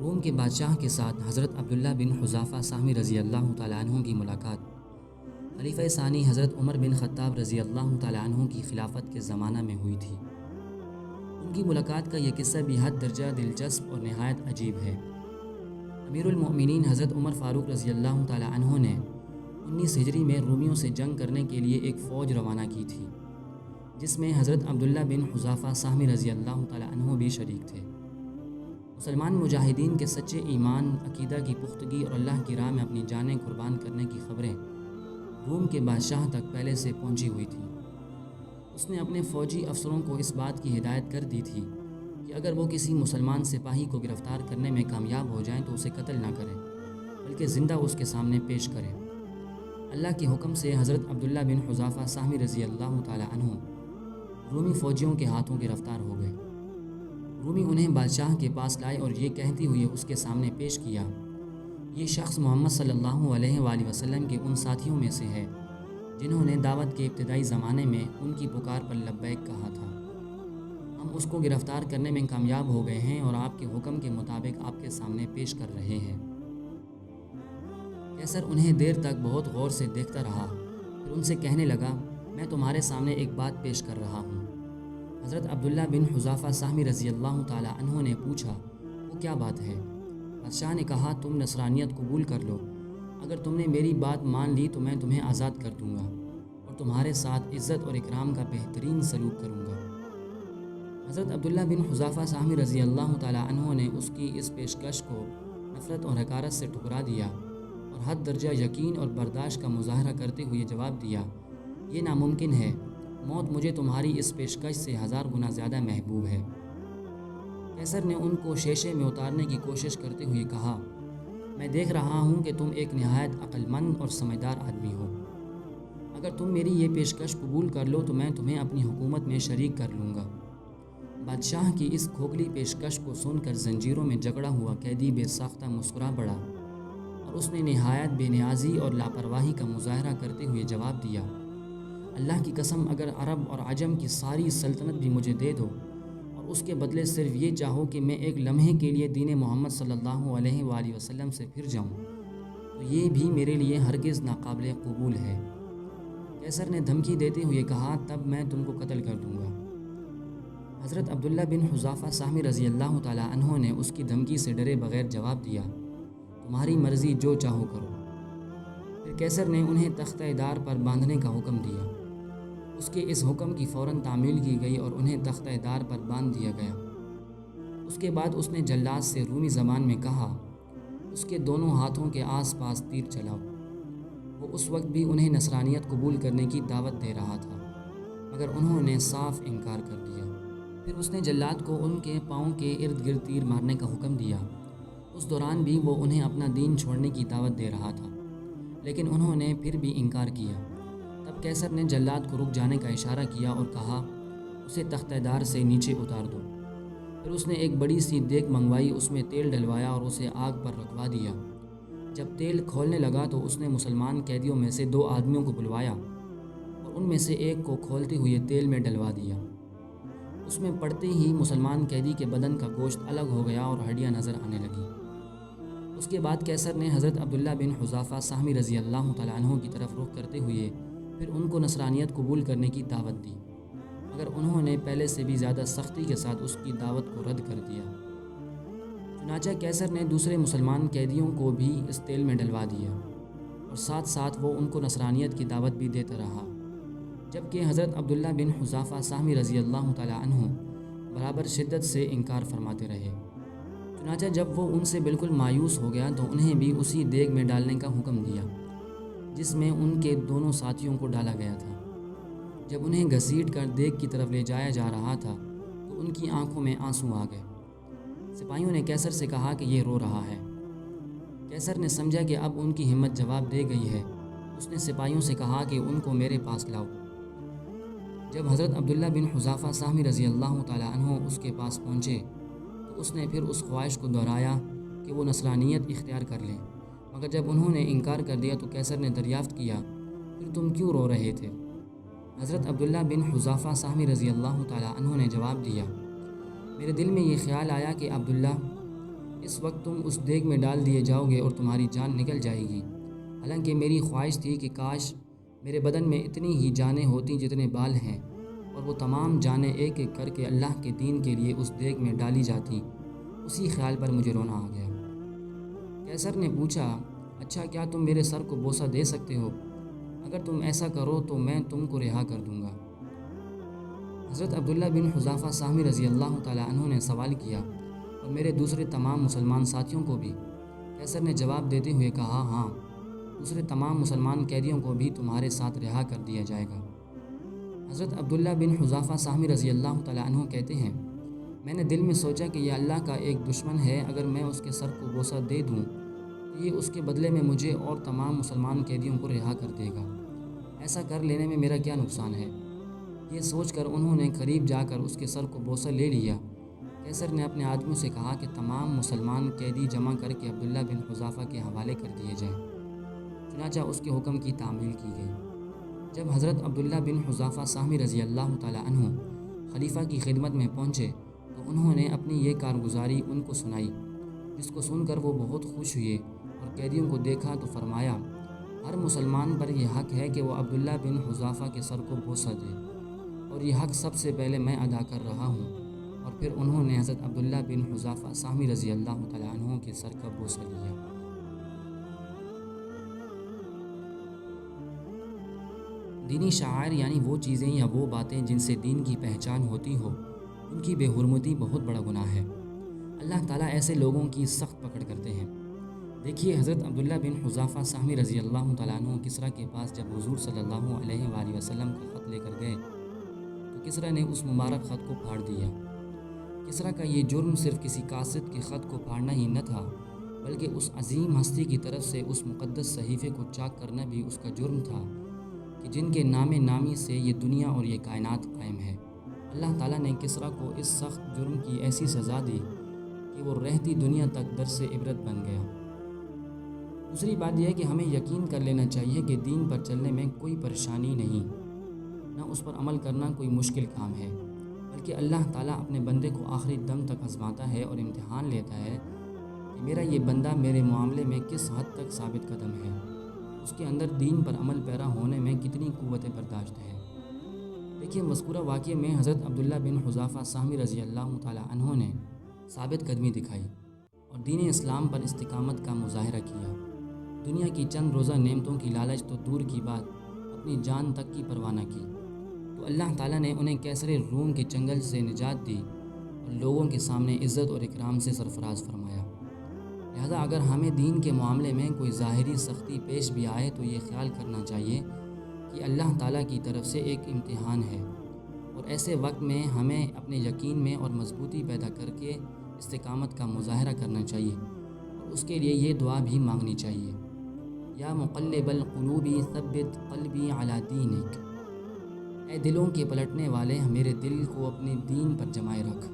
روم کے بادشاہ کے ساتھ حضرت عبداللہ بن حذافہ سہمی رضی اللہ تعالیٰ عنہ کی ملاقات خلیفہ ثانی حضرت عمر بن خطاب رضی اللہ تعالیٰ عنہ کی خلافت کے زمانہ میں ہوئی تھی۔ ان کی ملاقات کا یہ قصہ بھی حد درجہ دلچسپ اور نہایت عجیب ہے۔ امیر المؤمنین حضرت عمر فاروق رضی اللہ تعالیٰ عنہ نے 19 ہجری میں رومیوں سے جنگ کرنے کے لیے ایک فوج روانہ کی تھی، جس میں حضرت عبداللہ بن حذافہ سہمی رضی اللہ تعالیٰ عنہ بھی شریک تھے۔ مسلمان مجاہدین کے سچے ایمان، عقیدہ کی پختگی اور اللہ کی راہ میں اپنی جانیں قربان کرنے کی خبریں روم کے بادشاہ تک پہلے سے پہنچی ہوئی تھیں۔ اس نے اپنے فوجی افسروں کو اس بات کی ہدایت کر دی تھی کہ اگر وہ کسی مسلمان سپاہی کو گرفتار کرنے میں کامیاب ہو جائیں تو اسے قتل نہ کریں، بلکہ زندہ اس کے سامنے پیش کریں۔ اللہ کے حکم سے حضرت عبداللہ بن حذافہ سہمی رضی اللہ تعالیٰ عنہ رومی فوجیوں کے ہاتھوں گرفتار ہو گئے۔ رومی انہیں بادشاہ کے پاس لائے اور یہ کہتے ہوئے اس کے سامنے پیش کیا، یہ شخص محمد صلی اللہ علیہ وآلہ وسلم کے ان ساتھیوں میں سے ہے جنہوں نے دعوت کے ابتدائی زمانے میں ان کی پکار پر لبیک کہا تھا۔ ہم اس کو گرفتار کرنے میں کامیاب ہو گئے ہیں اور آپ کے حکم کے مطابق آپ کے سامنے پیش کر رہے ہیں۔ قیصر انہیں دیر تک بہت غور سے دیکھتا رہا، پھر ان سے کہنے لگا، میں تمہارے سامنے ایک بات پیش کر رہا ہوں۔ حضرت عبداللہ بن حذافہ سہمی رضی اللہ تعالیٰ عنہ نے پوچھا، وہ کیا بات ہے؟ بادشاہ نے کہا، تم نصرانیت قبول کر لو، اگر تم نے میری بات مان لی تو میں تمہیں آزاد کر دوں گا اور تمہارے ساتھ عزت اور اکرام کا بہترین سلوک کروں گا۔ حضرت عبداللہ بن حذافہ سہمی رضی اللہ تعالیٰ عنہ نے اس کی اس پیشکش کو نفرت اور حقارت سے ٹھکرا دیا اور حد درجہ یقین اور برداشت کا مظاہرہ کرتے ہوئے جواب دیا، یہ ناممکن ہے، موت مجھے تمہاری اس پیشکش سے 1000 گنا زیادہ محبوب ہے۔ قیصر نے ان کو شیشے میں اتارنے کی کوشش کرتے ہوئے کہا، میں دیکھ رہا ہوں کہ تم ایک نہایت عقل مند اور سمجھدار آدمی ہو۔ اگر تم میری یہ پیشکش قبول کر لو تو میں تمہیں اپنی حکومت میں شریک کر لوں گا۔ بادشاہ کی اس کھوکھلی پیشکش کو سن کر زنجیروں میں جکڑا ہوا قیدی بے ساختہ مسکرا پڑا اور اس نے نہایت بے نیازی اور لاپرواہی کا مظاہرہ کرتے ہوئے جواب دیا، اللہ کی قسم، اگر عرب اور عجم کی ساری سلطنت بھی مجھے دے دو اور اس کے بدلے صرف یہ چاہو کہ میں ایک لمحے کے لیے دین محمد صلی اللہ علیہ وآلہ وسلم سے پھر جاؤں، تو یہ بھی میرے لیے ہرگز ناقابل قبول ہے۔ قیصر نے دھمکی دیتے ہوئے کہا، تب میں تم کو قتل کر دوں گا۔ حضرت عبداللہ بن حذافہ سہمی رضی اللہ تعالیٰ عنہ نے اس کی دھمکی سے ڈرے بغیر جواب دیا، تمہاری مرضی، جو چاہو کرو۔ پھر قیصر نے انہیں تختہ دار پر باندھنے کا حکم دیا۔ اس کے اس حکم کی فوراً تعمیل کی گئی اور انہیں تختہ دار پر باندھ دیا گیا۔ اس کے بعد اس نے جلاد سے رومی زبان میں کہا، اس کے دونوں ہاتھوں کے آس پاس تیر چلاؤ۔ وہ اس وقت بھی انہیں نصرانیت قبول کرنے کی دعوت دے رہا تھا، مگر انہوں نے صاف انکار کر دیا۔ پھر اس نے جلاد کو ان کے پاؤں کے ارد گرد تیر مارنے کا حکم دیا۔ اس دوران بھی وہ انہیں اپنا دین چھوڑنے کی دعوت دے رہا تھا، لیکن انہوں نے پھر بھی انکار کیا۔ تب قیصر نے جلاد کو رک جانے کا اشارہ کیا اور کہا، اسے تختہ دار سے نیچے اتار دو۔ پھر اس نے ایک بڑی سی دیگ منگوائی، اس میں تیل ڈلوایا اور اسے آگ پر رکھوا دیا۔ جب تیل کھولنے لگا تو اس نے مسلمان قیدیوں میں سے 2 آدمیوں کو بلوایا اور ان میں سے ایک کو کھولتے ہوئے تیل میں ڈلوا دیا۔ اس میں پڑتے ہی مسلمان قیدی کے بدن کا گوشت الگ ہو گیا اور ہڈیاں نظر آنے لگیں۔ اس کے بعد قیصر نے حضرت عبداللہ بن حذافہ سہمی رضی اللہ تعالیٰ عنہ کی طرف رخ کرتے ہوئے پھر ان کو نصرانیت قبول کرنے کی دعوت دی، مگر انہوں نے پہلے سے بھی زیادہ سختی کے ساتھ اس کی دعوت کو رد کر دیا۔ چنانچہ قیصر نے دوسرے مسلمان قیدیوں کو بھی اس تیل میں ڈلوا دیا اور ساتھ ساتھ وہ ان کو نصرانیت کی دعوت بھی دیتا رہا، جبکہ حضرت عبداللہ بن حذافہ سہمی رضی اللہ تعالیٰ عنہ برابر شدت سے انکار فرماتے رہے۔ چنانچہ جب وہ ان سے بالکل مایوس ہو گیا تو انہیں بھی اسی دیگ میں ڈالنے کا حکم دیا جس میں ان کے دونوں ساتھیوں کو ڈالا گیا تھا۔ جب انہیں گھسیٹ کر دیگ کی طرف لے جایا جا رہا تھا تو ان کی آنکھوں میں آنسو آ گئے۔ سپاہیوں نے قیصر سے کہا کہ یہ رو رہا ہے۔ قیصر نے سمجھا کہ اب ان کی ہمت جواب دے گئی ہے۔ اس نے سپاہیوں سے کہا کہ ان کو میرے پاس لاؤ۔ جب حضرت عبداللہ بن حذافہ سہمی رضی اللہ تعالیٰ عنہ اس کے پاس پہنچے تو اس نے پھر اس خواہش کو دہرایا کہ وہ نصرانیت اختیار کر لیں، مگر جب انہوں نے انکار کر دیا تو قیصر نے دریافت کیا، پھر تم کیوں رو رہے تھے؟ حضرت عبداللہ بن حذافہ سہمی رضی اللہ تعالیٰ عنہ نے جواب دیا، میرے دل میں یہ خیال آیا کہ عبداللہ، اس وقت تم اس دیگ میں ڈال دیے جاؤ گے اور تمہاری جان نکل جائے گی۔ حالانکہ میری خواہش تھی کہ کاش میرے بدن میں اتنی ہی جانیں ہوتیں جتنے بال ہیں، اور وہ تمام جانیں ایک ایک کر کے اللہ کے دین کے لیے اس دیگ میں ڈالی جاتیں۔ اسی خیال پر مجھے رونا آ گیا۔ کیسر نے پوچھا، اچھا کیا تم میرے سر کو بوسہ دے سکتے ہو؟ اگر تم ایسا کرو تو میں تم کو رہا کر دوں گا۔ حضرت عبداللہ بن حذافہ سہمی رضی اللہ تعالیٰ عنہ نے سوال کیا، اور میرے دوسرے تمام مسلمان ساتھیوں کو بھی؟ کیسر نے جواب دیتے ہوئے کہا، ہاں، دوسرے تمام مسلمان قیدیوں کو بھی تمہارے ساتھ رہا کر دیا جائے گا۔ حضرت عبداللہ بن حذافہ سہمی رضی اللہ تعالیٰ عنہ کہتے ہیں، میں نے دل میں سوچا کہ یہ اللہ کا ایک دشمن ہے، اگر میں اس کے سر کو بوسہ دے دوں تو یہ اس کے بدلے میں مجھے اور تمام مسلمان قیدیوں کو رہا کر دے گا۔ ایسا کر لینے میں میرا کیا نقصان ہے؟ یہ سوچ کر انہوں نے قریب جا کر اس کے سر کو بوسہ لے لیا۔ کیسر نے اپنے آدمیوں سے کہا کہ تمام مسلمان قیدی جمع کر کے عبداللہ بن حذافہ کے حوالے کر دیے جائیں۔ چنانچہ اس کے حکم کی تعمیل کی گئی۔ جب حضرت عبداللہ بن حذافہ سہمی رضی اللہ تعالیٰ عنہ خلیفہ کی خدمت میں پہنچے تو انہوں نے اپنی یہ کارگزاری ان کو سنائی، جس کو سن کر وہ بہت خوش ہوئے اور قیدیوں کو دیکھا تو فرمایا، ہر مسلمان پر یہ حق ہے کہ وہ عبداللہ بن حذافہ کے سر کو بوسہ دے، اور یہ حق سب سے پہلے میں ادا کر رہا ہوں۔ اور پھر انہوں نے حضرت عبداللہ بن حذافہ سہمی رضی اللہ تعالیٰ عنہ کے سر کا بوسہ لیا۔ دینی شعائر یعنی وہ چیزیں یا وہ باتیں جن سے دین کی پہچان ہوتی ہو، ان کی بے حرمتی بہت بڑا گناہ ہے۔ اللہ تعالیٰ ایسے لوگوں کی سخت پکڑ کرتے ہیں۔ دیکھیے، حضرت عبداللہ بن حذافہ سہمی رضی اللہ تعالیٰ عنہ کسریٰ کے پاس جب حضور صلی اللہ علیہ وآلہ وسلم کا خط لے کر گئے تو کسریٰ نے اس مبارک خط کو پھاڑ دیا۔ کسریٰ کا یہ جرم صرف کسی قاصد کے خط کو پھاڑنا ہی نہ تھا، بلکہ اس عظیم ہستی کی طرف سے اس مقدس صحیفے کو چاک کرنا بھی اس کا جرم تھا کہ جن کے نام نامی سے یہ دنیا اور یہ کائنات قائم ہے۔ اللہ تعالیٰ نے کسریٰ کو اس سخت جرم کی ایسی سزا دی کہ وہ رہتی دنیا تک درس عبرت بن گیا۔ دوسری بات یہ ہے کہ ہمیں یقین کر لینا چاہیے کہ دین پر چلنے میں کوئی پریشانی نہیں، نہ اس پر عمل کرنا کوئی مشکل کام ہے، بلکہ اللہ تعالیٰ اپنے بندے کو آخری دم تک آزماتا ہے اور امتحان لیتا ہے کہ میرا یہ بندہ میرے معاملے میں کس حد تک ثابت قدم ہے، اس کے اندر دین پر عمل پیرا ہونے میں کتنی قوت برداشت ہے۔ دیکھیے، مذکورہ واقعے میں حضرت عبداللہ بن حذافہ سہمی رضی اللہ تعالیٰ عنہ نے ثابت قدمی دکھائی اور دین اسلام پر استقامت کا مظاہرہ کیا۔ دنیا کی چند روزہ نعمتوں کی لالچ تو دور کی بات، اپنی جان تک کی پرواہ نہ کی، تو اللہ تعالیٰ نے انہیں کیسر روم کے چنگل سے نجات دی اور لوگوں کے سامنے عزت اور اکرام سے سرفراز فرمایا۔ لہذا اگر ہمیں دین کے معاملے میں کوئی ظاہری سختی پیش بھی آئے تو یہ خیال کرنا چاہیے کہ اللہ تعالیٰ کی طرف سے ایک امتحان ہے، اور ایسے وقت میں ہمیں اپنے یقین میں اور مضبوطی پیدا کر کے استقامت کا مظاہرہ کرنا چاہیے، اور اس کے لیے یہ دعا بھی مانگنی چاہیے، یا مقلب القلوب ثبت قلبی علی دینک، اے دلوں کے پلٹنے والے، میرے دل کو اپنے دین پر جمائے رکھ۔